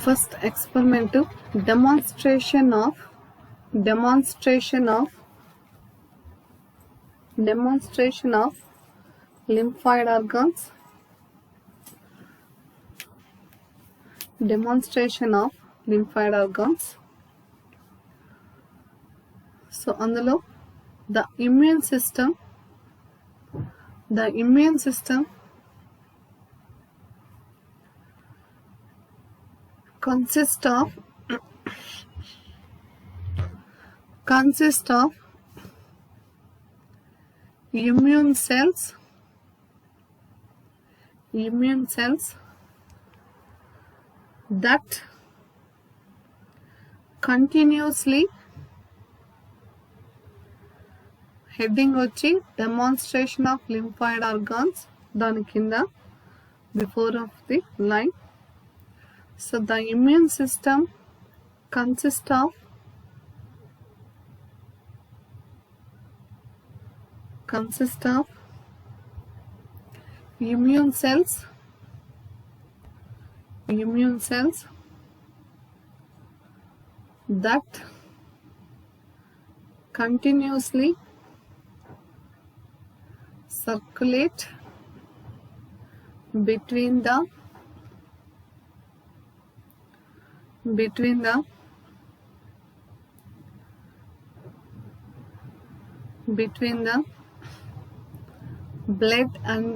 first experiment demonstration of lymphoid organs. So అందులో the immune system consists of immune cells that continuously, heading వచ్చి demonstration of lymphoid organs దాని కింద before of the line. So the immune system consists of immune cells that continuously circulate between the blood and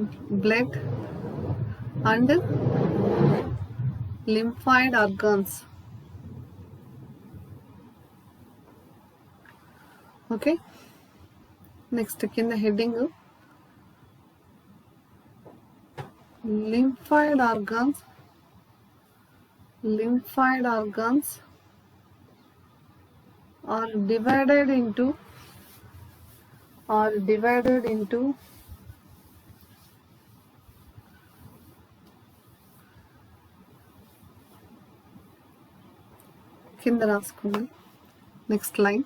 lymphoid organs. Okay, next కింద heading lymphoid organs are divided into కింద రాసుకోండి next line.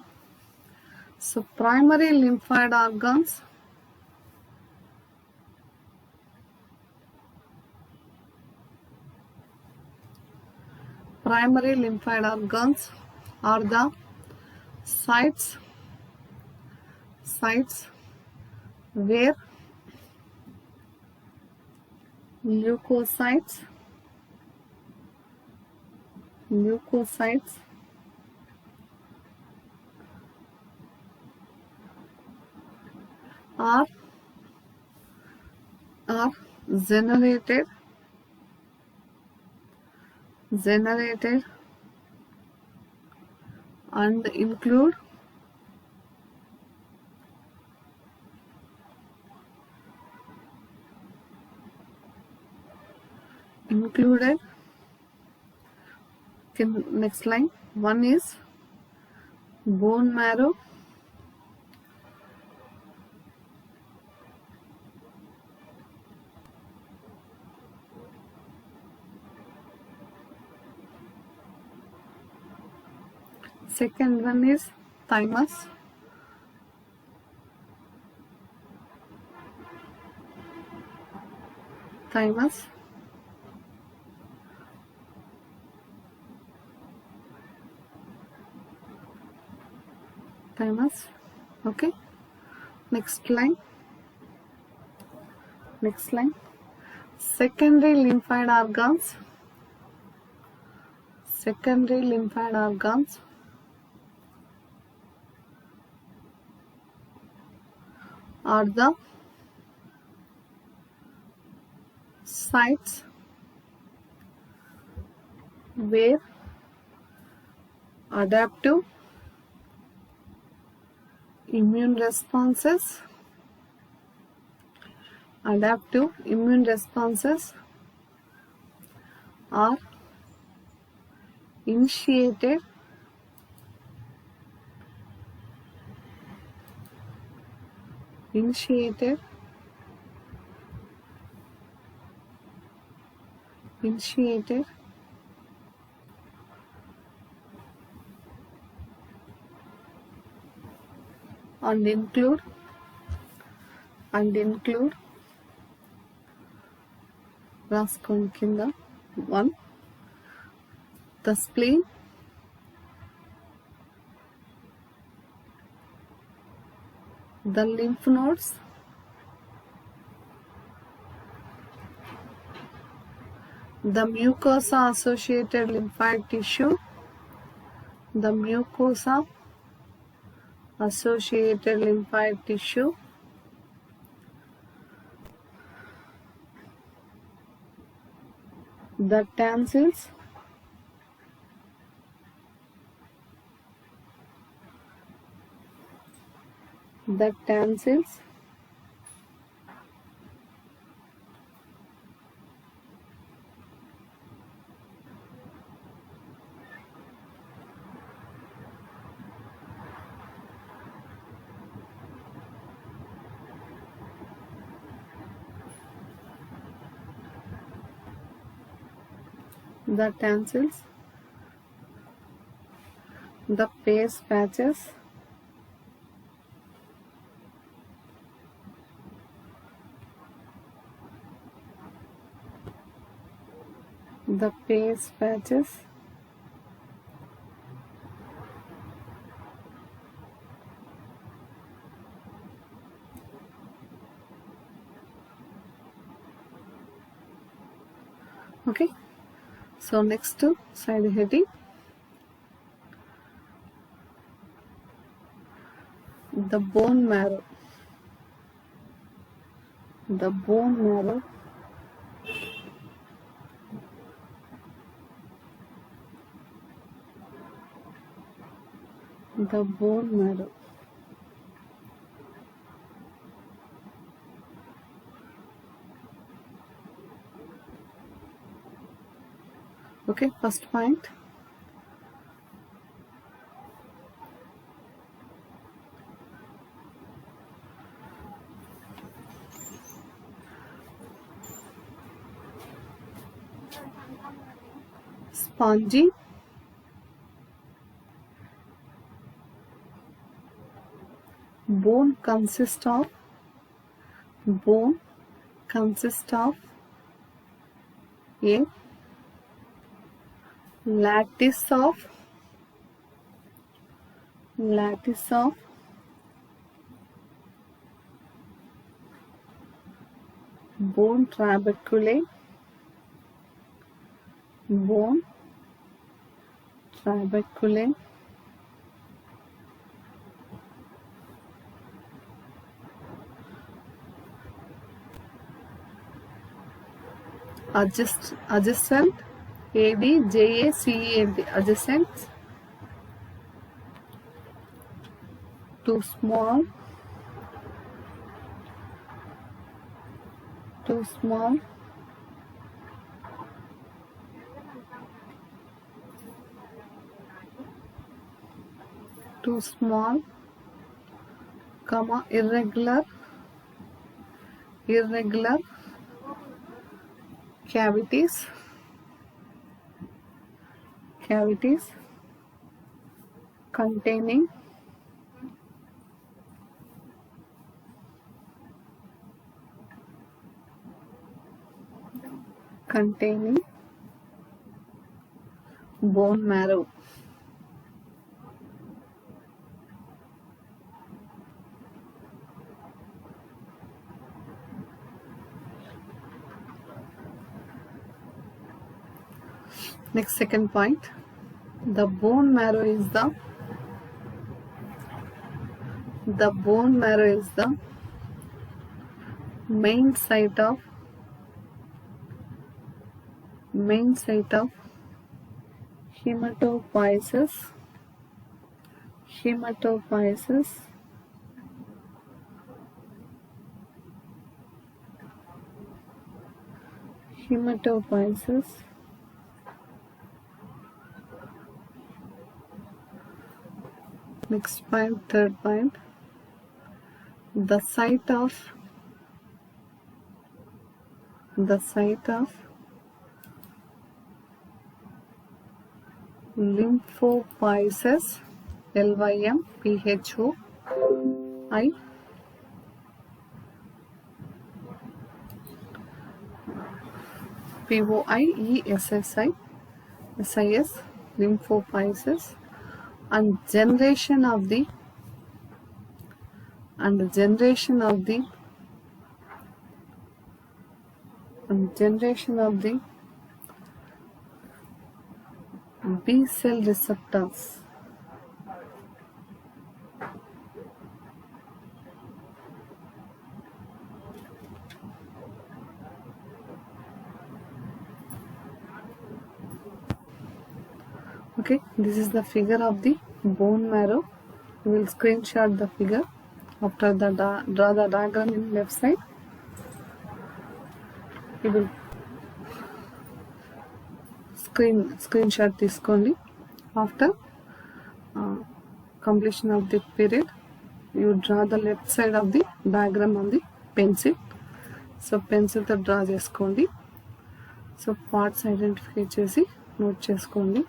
So primary lymphoid organs are the sites where leukocytes are generated and included next line. One is bone marrow, second one is thymus, okay. Next line secondary lymphoid organs are the sites where adaptive immune responses are initiated and include రాసుకోండి కింద 1 the spleen, the lymph nodes, the mucosa associated lymphatic tissue, the mucosa associated lymphatic tissue, the tonsils, the tonsils, the tonsils, the Peyer's patches, the Peyer's patches, okay. So next to side heading, the bone marrow, the bone marrow, the bone marrow, okay. First point, spongy, bone consists of a lattice of bone trabeculae, adjacent, ADJACENT, adjacent, too small, too small, comma, irregular, cavities, containing bone marrow. Next, second point, the bone marrow is the main site of hematopoiesis, Next point, third point, the site of lymphopoiesis, LYMPHOI, POIESSI, SIS, lymphopoiesis, and generation of the B cell receptors. Okay, this is the figure of the bone marrow. We will screenshot the figure after the draw the diagram in left side. You will screenshot తీసుకోండి. After completion of the period, you draw the left side of the diagram on the pencil. So pencil తో draw చేసుకోండి. So parts identify చేసి note చేసుకోండి.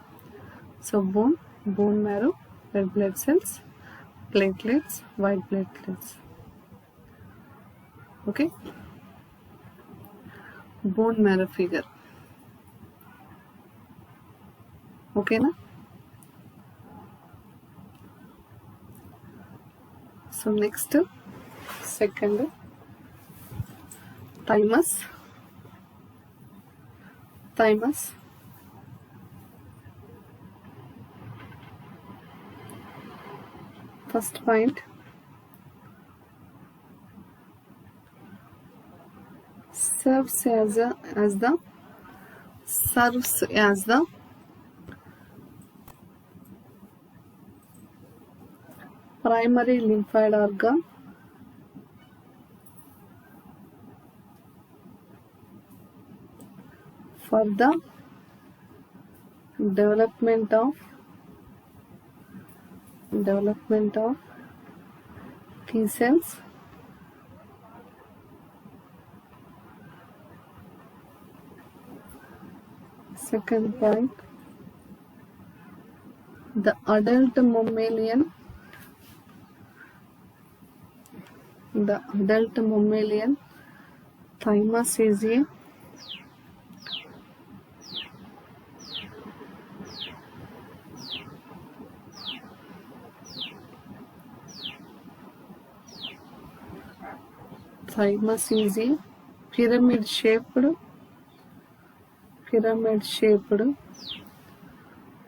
So bone marrow, red blood cells, platelets, white platelets. Okay, bone marrow figure. Okay na? So next, second, thymus. First point, serves as the primary lymphoid organ for the development of T cells, second point, the adult mammalian thymus is a pyramid shaped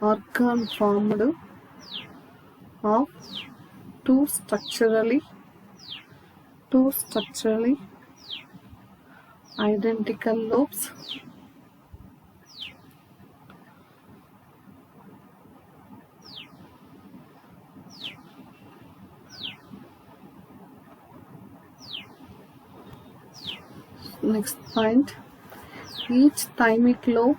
organ formed of two structurally identical lobes Next point, each thymic lobe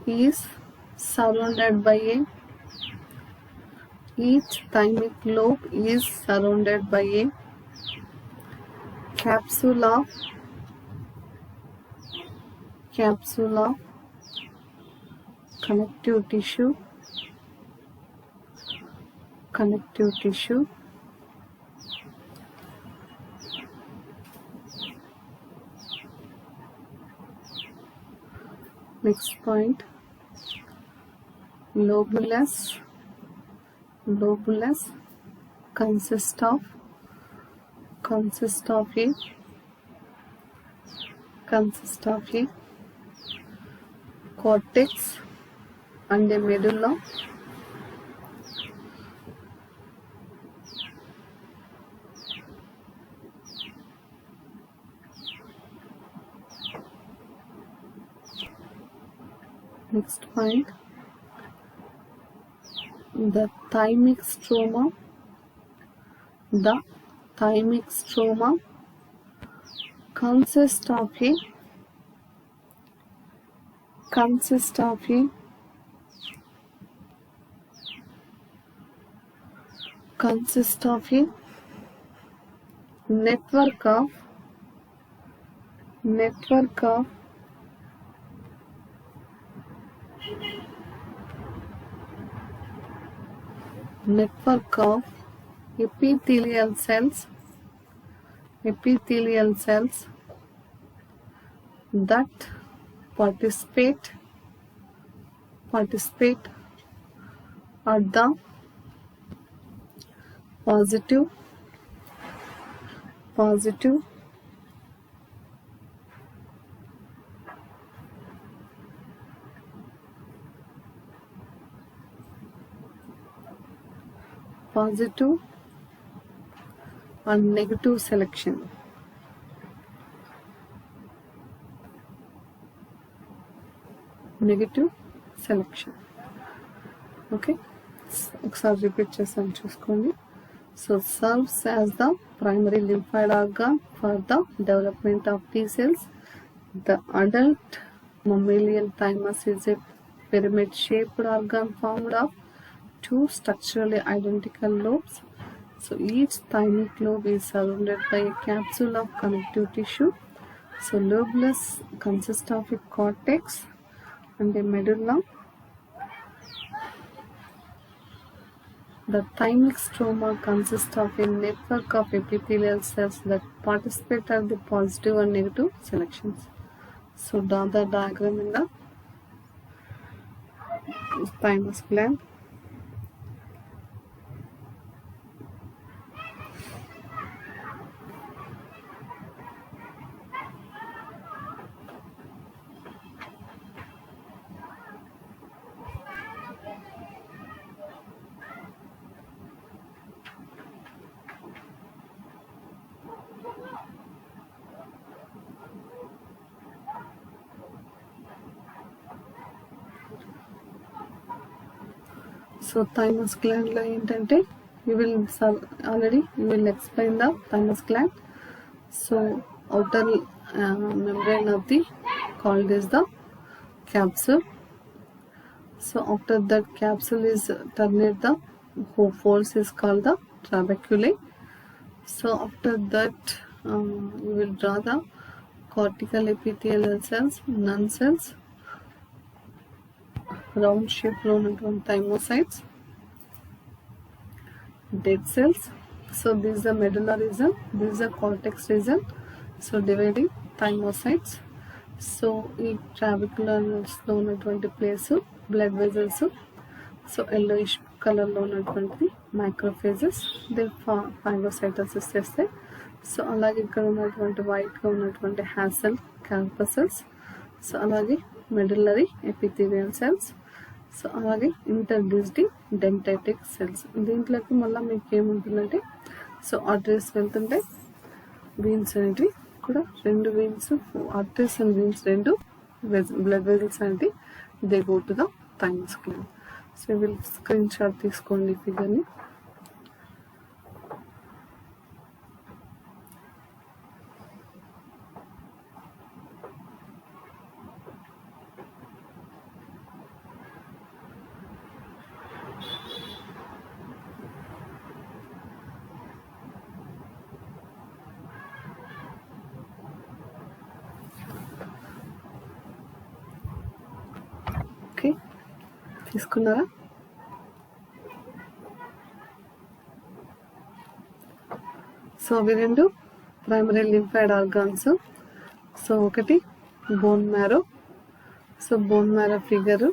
is surrounded by a capsule of connective tissue. Next point, lobulus consists of a cortex and a medulla. Next point, the thymic stroma consists of a network of epithelial cells epithelial cells that participate at the positive and negative selection. Okay, ఒకసారి repeat చేస్తాను చూసుకోండి. So serves as the primary lymphoid organ for the development of T cells. The adult mammalian thymus is a pyramid shaped organ formed of two structurally identical lobes. So each thymic lobe is surrounded by a capsule of connective tissue. So lobulus consists of a cortex and a medulla. The thymic stroma consists of a network of epithelial cells that participate at the positive and negative selections. So draw the diagram in the thymus gland. So thymus gland lo entante you will explain the thymus gland. So outer membrane of the called is the capsule. So after that capsule is terminate, the folds is called the trabeculae. So after that you will draw the cortical epithelial cells, nun cells, round shape లో ఉన్నటువంటి thymocytes, dead cells. So this is the medulla region, this is the cortex region. So dividing thymocytes. So ఈ trabeculars లో ఉన్నటువంటి place blood vessels. So yellowish కలర్లో ఉన్నటువంటి మైక్రోఫేజెస్ they phagocytosis చేస్తాయి. So అలాగే ఇక్కడ ఉన్నటువంటి వైట్గా ఉన్నటువంటి హ్యాసల్ క్యాంపసెస్. సో అలాగే మెడులరీ ఎపిథీలియల్ సెల్స్. సో అలాగే ఇంటర్డిజిటింగ్ డెంటైటిక్ సెల్స్. దీంట్లోకి మళ్ళీ మీకు ఏముంటుందంటే సో ఆర్టరీస్ వెళ్తుంటే వీన్స్ అనేటివి కూడా రెండు వీన్స్, ఆర్టరీస్ అండ్ వీన్స్ రెండు బ్లడ్ వెజల్స్ అనేవి they go to the thymus gland. So వీళ్ళు స్క్రీన్ షాట్ తీసుకోండి ఫిగర్ని. ఓకే, తీసుకున్నారా? సో అవి రెండు ప్రైమరీ లింఫాయిడ్ ఆర్గాన్స్. సో ఒకటి bone marrow. So bone marrow figure.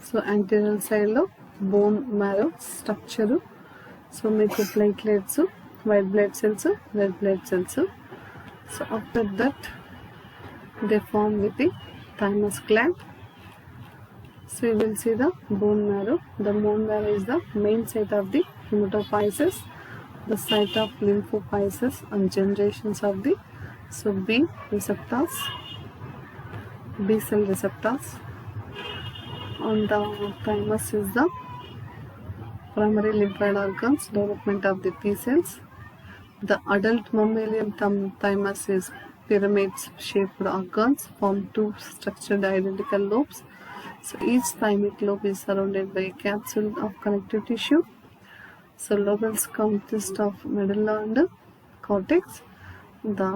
So anterior సైడ్లో బోన్ మ్యారో స్ట్రక్చరు. సో మీకు platelets, white blood cells, red blood cells. So after that they form with the thymus gland. So you will see the bone marrow. The bone marrow is the main site of the hematopoiesis, the site of lymphopoiesis and generations of the B receptors, B cell receptors. And the thymus is the primary lymphoid organs, development of the T cells. The adult mammalian thymus is pyramid shaped organs form two structured identical lobes. So each thymic lobe is surrounded by a capsule of connective tissue. So lobes consist of medulla and cortex. The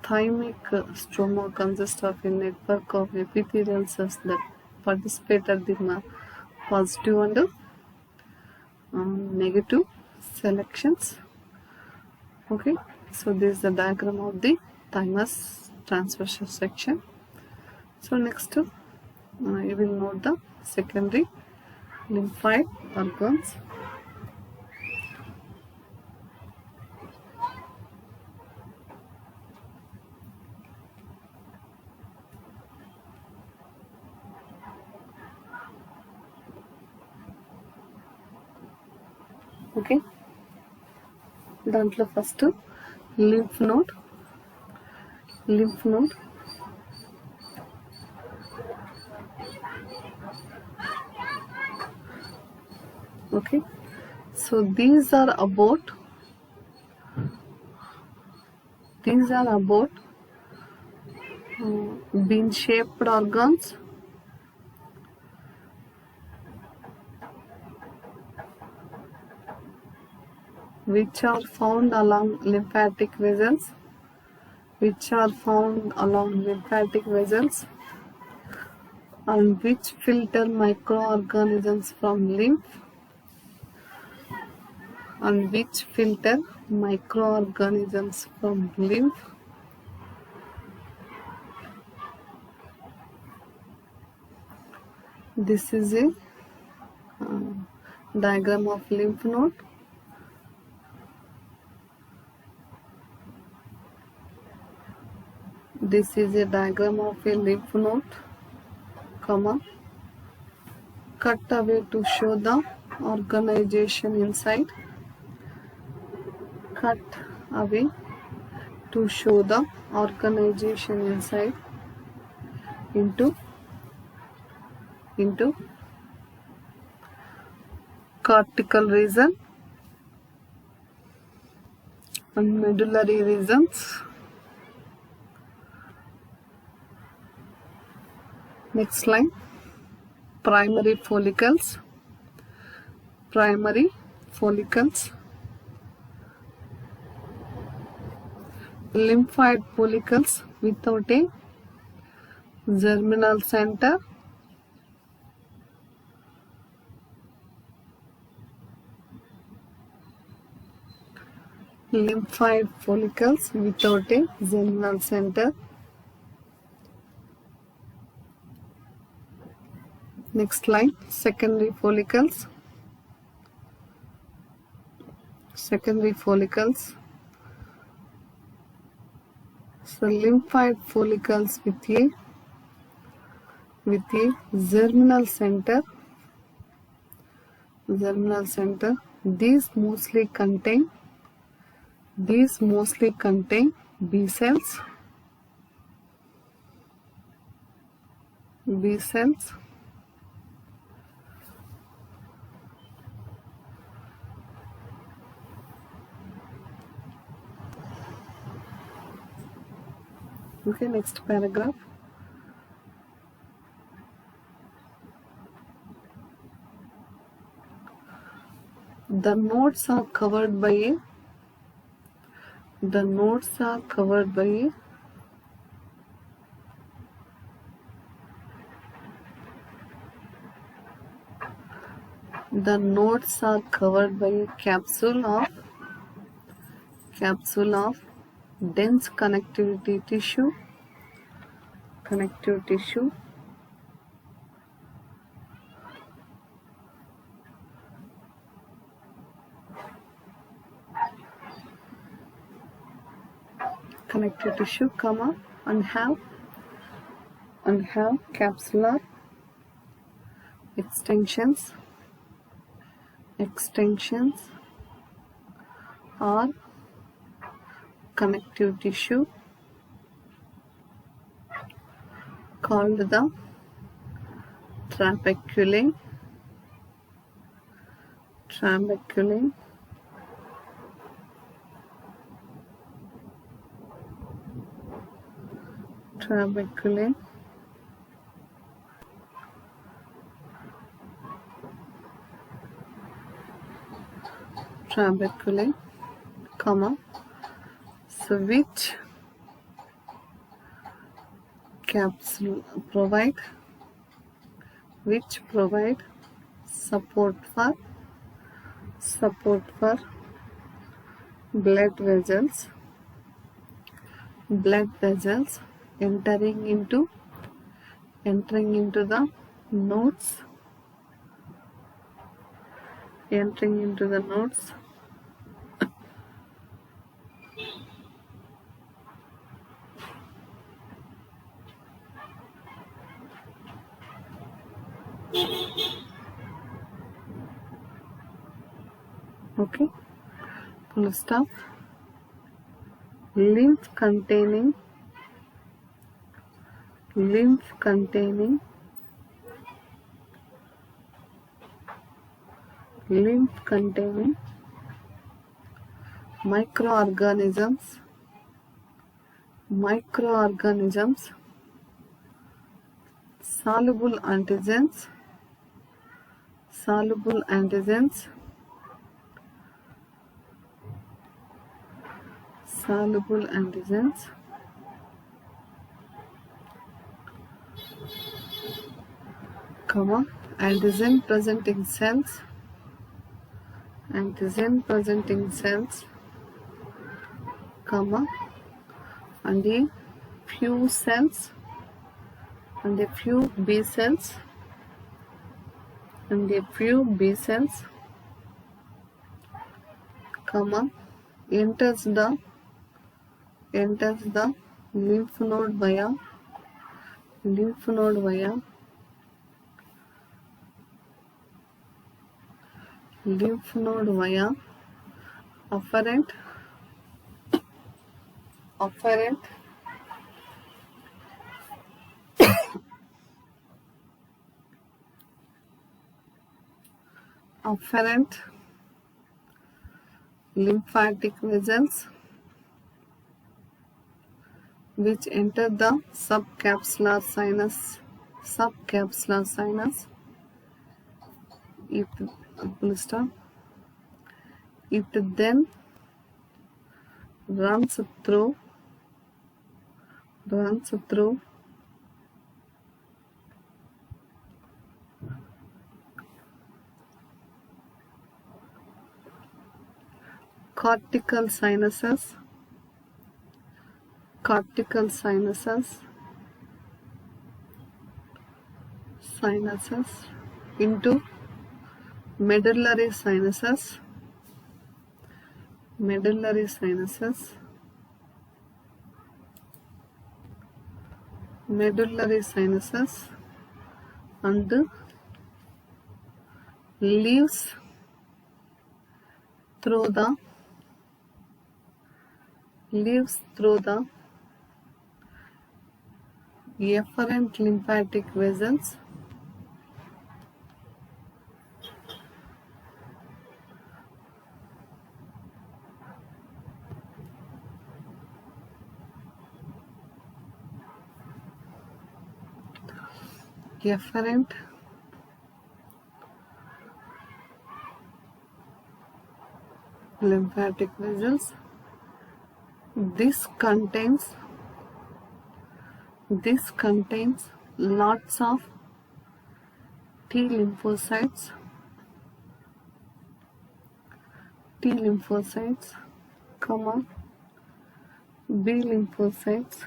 thymic stroma consists of a network of epithelial cells that participate at the positive and negative selections. Okay, so this is the diagram of the thymus transverse section. So next you will note the secondary lymphoid organs. Okay, దాంట్లో first lymph node. Okay, so these are about bean shaped organs which are found along lymphatic vessels, and which filter microorganisms from lymph, This is a diagram of lymph node. This is a diagram of a lymph node, comma, cut away to show the organization inside. Cut away to show the organization inside into cortical region and medullary regions. Next line, primary follicles, lymphoid follicles without a germinal center, lymphoid follicles without a germinal center. Next line, secondary follicles. So lymphoid follicles with a germinal center. These mostly contain B cells. Okay, next paragraph. The nodes are covered by a capsule of dense connective tissue. Connective tissue comma, and have capsular extensions or connective tissue called the trabeculae. Comma, so which capsule provide support for blood vessels entering into the nodes, okay, full stop. lymph containing microorganisms soluble antigens comma antigen presenting cells comma and a few B cells comma enters the lymph node via afferent lymphatic vessels which enter the subcapsular sinus. It then runs through cortical sinuses into medullary sinuses and leaves through the efferent lymphatic vessels lymphatic vessels. This contains lots of T lymphocytes, comma B lymphocytes,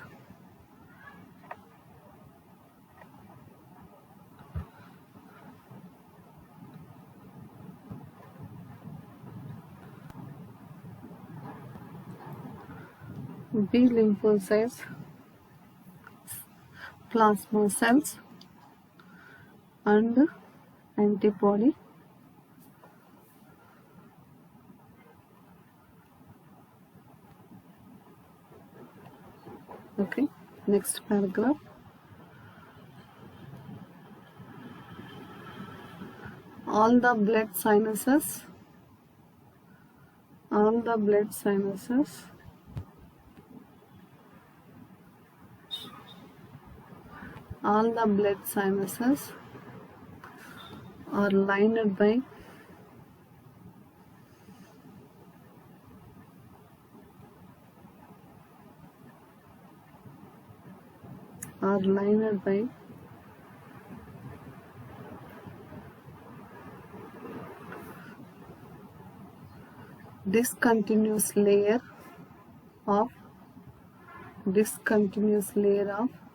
plasma cells and antibody. Okay, next paragraph. All the blood sinuses are lined by discontinuous layer of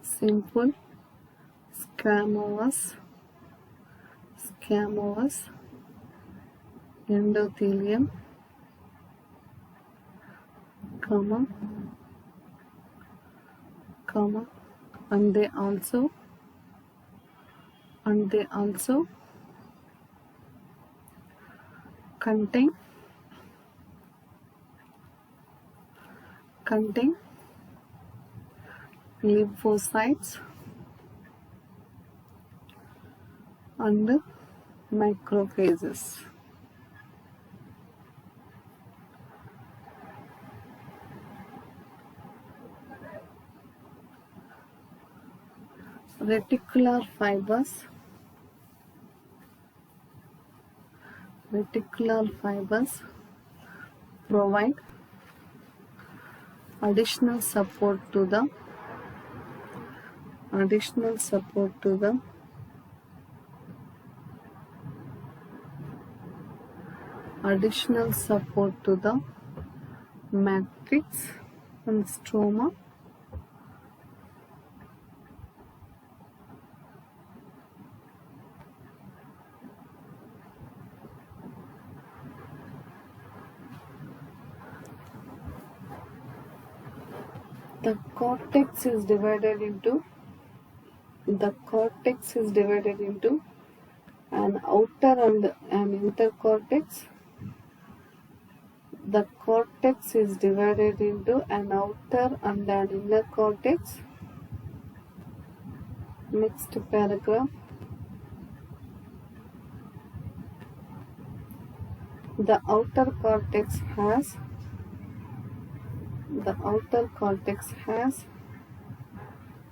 simple squamous endothelium, comma, and they also contain lymphocytes and macrophages. Reticular fibers provide additional support to the matrix and stroma. The cortex is divided into an outer and an inner cortex. The cortex is divided into an outer and an inner cortex. Next paragraph. The outer cortex has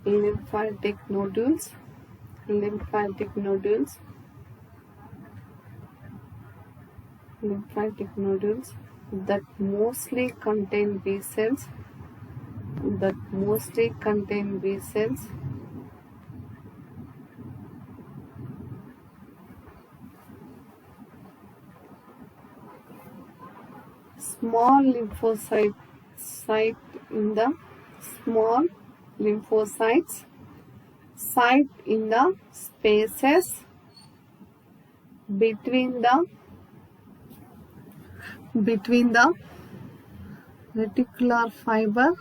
lymphatic nodules that mostly contain B cells. Small lymphocytes site in the spaces between the reticular fiber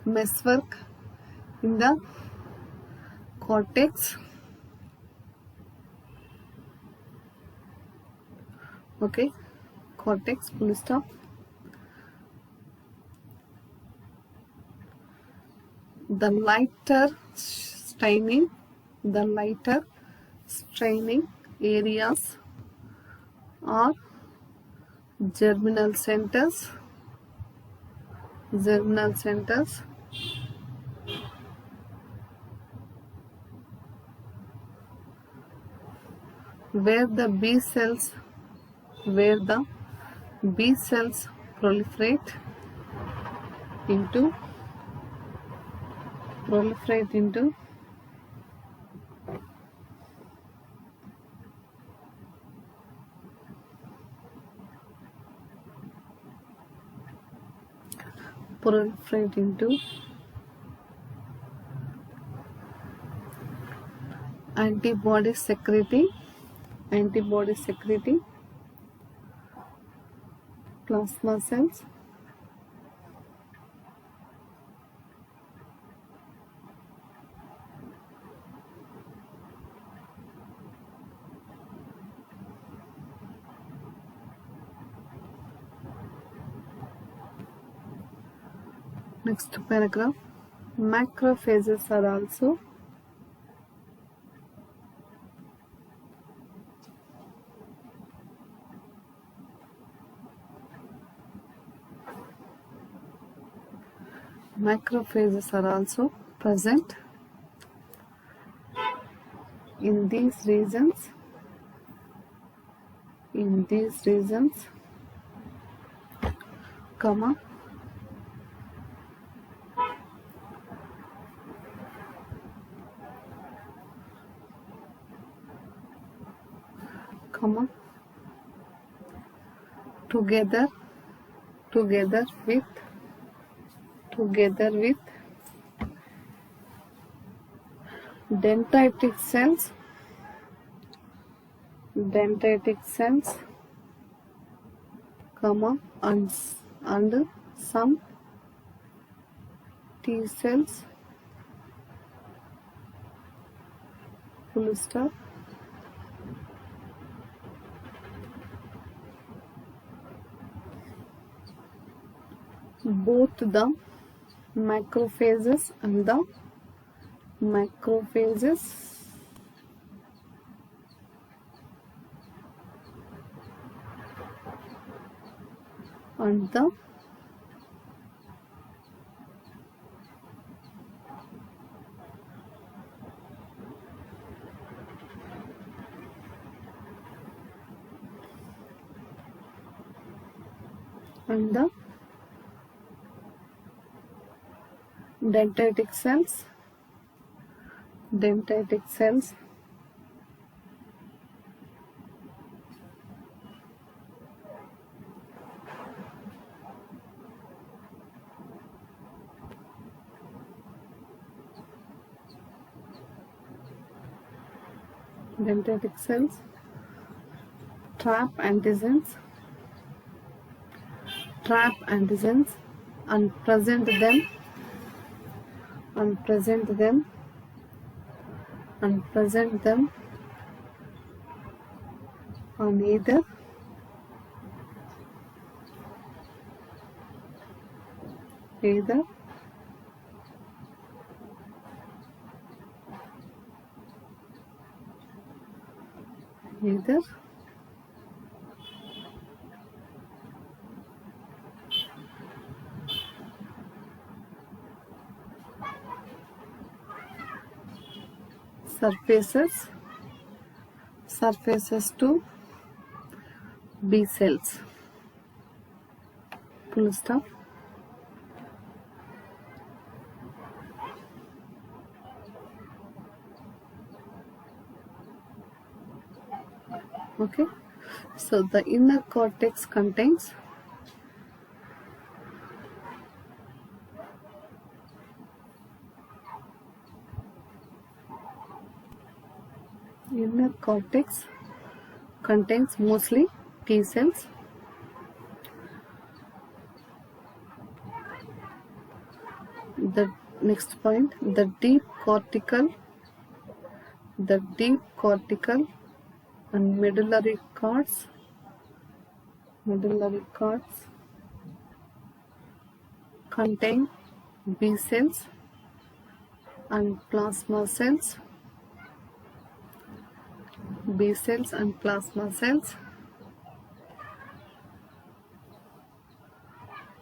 meshwork in the cortex. Okay, cortex, full stop. The lighter staining areas are germinal centers, where the B cells proliferate into antibody secreting plasma cells. Next paragraph. Macrophages are also present in these regions, comma, comma, together with dendritic cells, comma, and some T cells, full stop. Both the macrophages and the dendritic cells trap antigens and present them on either surfaces to B cells, full stop. Okay, so the inner cortex contains mostly T cells. The next point, the deep cortical and medullary cords contain B cells and plasma cells.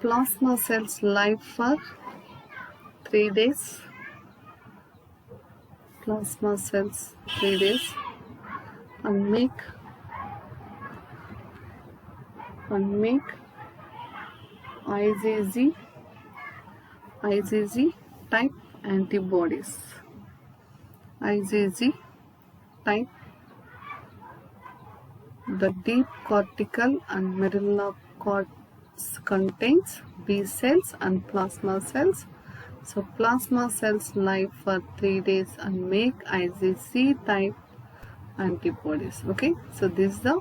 Plasma cells live for 3 days. And make IgG type antibodies. The deep cortical and medullary cords contains B cells and plasma cells. So plasma cells live for 3 days and make IgG type antibodies. Okay, so this is the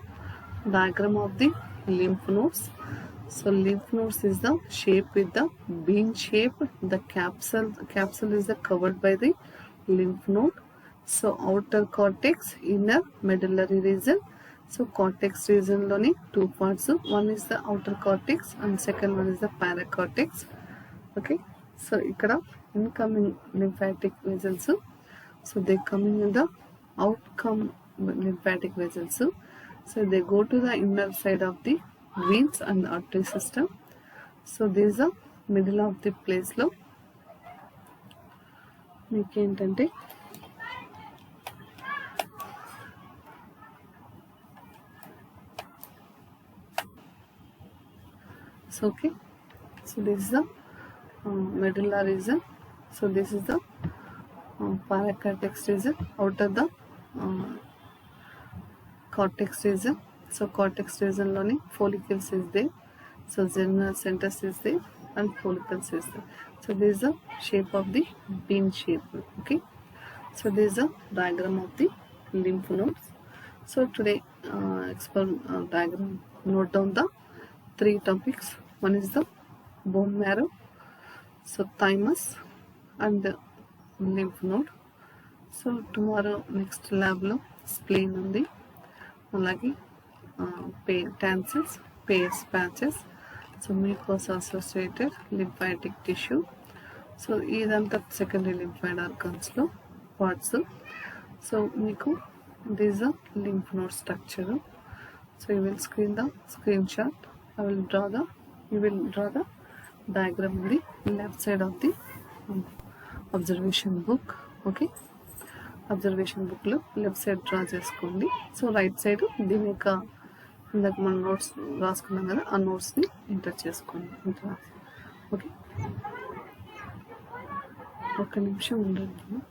diagram of the lymph nodes. So lymph nodes is the shape with the bean shape. The capsule is covered by the lymph node. So outer cortex, inner medullary region. So cortex region loni two parts. One is the outer cortex and second one is the paracortex. Okay, so ikkada incoming lymphatic vessels. So they coming in the outcome lymphatic vessels. So they go to the inner side of the veins and the artery system. So this is the middle of the place lo మీకు ఏంటంటే so okay, so this is the medulla region. So this is the paracortex region. Outer the cortex region. So cortex region loni follicles is there. So germinal centers is there and follicles is there. So this is the shape of the bean shape. Okay. So this is a diagram of the lymph nodes. So today diagram, note down the 3 topics. One is the bone marrow, so thymus and the lymph node. So tomorrow next lab lo spleen undi, alage tonsils, pairs patches, so mucosa associated lymphatic tissue. So idanతా secondary lymphoid organs lo parts. So meeku this is a lymph node structure. So you will screen the screenshot. You will draw the diagram on the left side of the observation book. Okay, observation book lo left side draw చేసుకోండి. So right side దీని యొక్క ఇందాక మనం notes రాసుకున్నాం కదా, ఆ నోట్స్ని enter చేసుకోండి. Okay, ఒక్క నిమిషం ఉండండి.